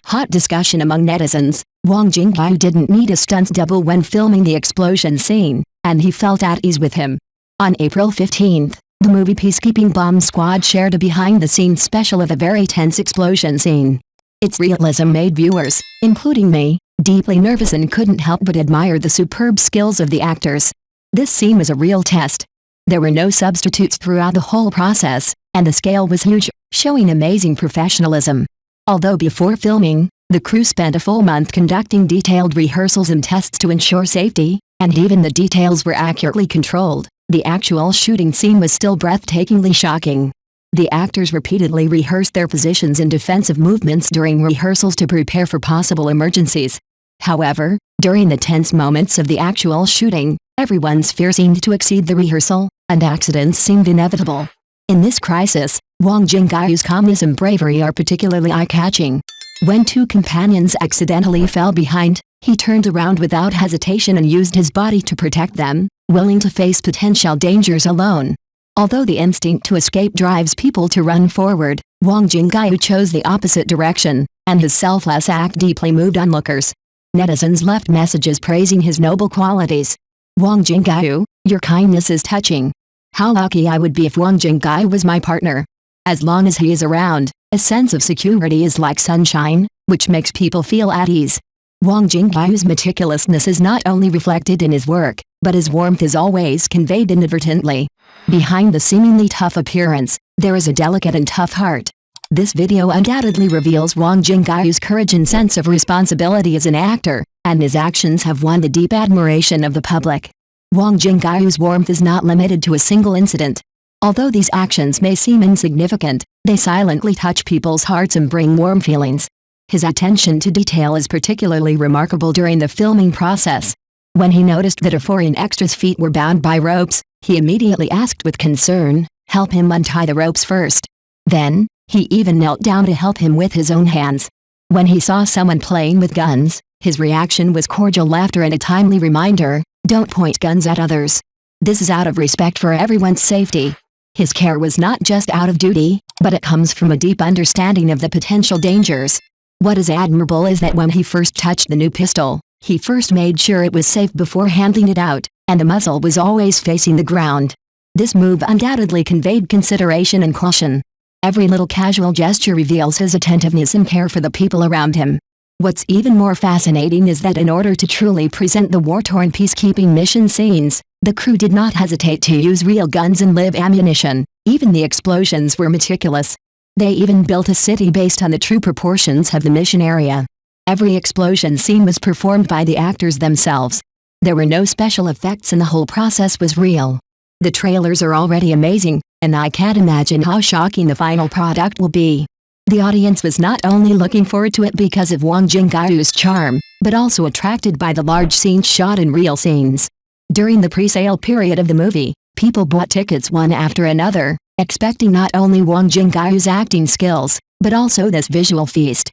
Hot discussion among netizens. Huang Jingyu didn't need a stunt double when filming the explosion scene, and he felt at ease with him. On April 15, the movie Peacekeeping Bomb Squad shared a behind-the-scenes special of a very tense explosion scene. Its realism made viewers, including me, deeply nervous and couldn't help but admire the superb skills of the actors. This scene was a real test. There were no substitutes throughout the whole process, and the scale was huge, showing amazing professionalism. Although before filming, the crew spent a full month conducting detailed rehearsals and tests to ensure safety, and even the details were accurately controlled, the actual shooting scene was still breathtakingly shocking. The actors repeatedly rehearsed their positions and defensive movements during rehearsals to prepare for possible emergencies. However, during the tense moments of the actual shooting, everyone's fear seemed to exceed the rehearsal, and accidents seemed inevitable. In this crisis, Huang Jingyu's calmness and bravery are particularly eye-catching. When two companions accidentally fell behind, he turned around without hesitation and used his body to protect them, willing to face potential dangers alone. Although the instinct to escape drives people to run forward, Huang Jingyu chose the opposite direction, and his selfless act deeply moved onlookers. Netizens left messages praising his noble qualities. Huang Jingyu, your kindness is touching. How lucky I would be if Huang Jingyu was my partner. As long as he is around, a sense of security is like sunshine, which makes people feel at ease. Huang Jingyu's meticulousness is not only reflected in his work, but his warmth is always conveyed inadvertently. Behind the seemingly tough appearance, there is a delicate and tough heart. This video undoubtedly reveals Huang Jingyu's courage and sense of responsibility as an actor, and his actions have won the deep admiration of the public. Huang Jingyu's warmth is not limited to a single incident. Although these actions may seem insignificant, they silently touch people's hearts and bring warm feelings. His attention to detail is particularly remarkable during the filming process. When he noticed that a foreign extra's feet were bound by ropes, he immediately asked with concern, "Help him untie the ropes first." Then, he even knelt down to help him with his own hands. When he saw someone playing with guns, his reaction was cordial laughter and a timely reminder, "Don't point guns at others. This is out of respect for everyone's safety." His care was not just out of duty, but it comes from a deep understanding of the potential dangers. What is admirable is that when he first touched the new pistol, he first made sure it was safe before handing it out, and the muzzle was always facing the ground. This move undoubtedly conveyed consideration and caution. Every little casual gesture reveals his attentiveness and care for the people around him. What's even more fascinating is that in order to truly present the war-torn peacekeeping mission scenes, the crew did not hesitate to use real guns and live ammunition. Even the explosions were meticulous. They even built a city based on the true proportions of the mission area. Every explosion scene was performed by the actors themselves. There were no special effects and the whole process was real. The trailers are already amazing, and I can't imagine how shocking the final product will be. The audience was not only looking forward to it because of Huang Jingyu's charm, but also attracted by the large scenes shot in real scenes. During the pre-sale period of the movie, people bought tickets one after another, expecting not only Huang Jingyu's acting skills, but also this visual feast.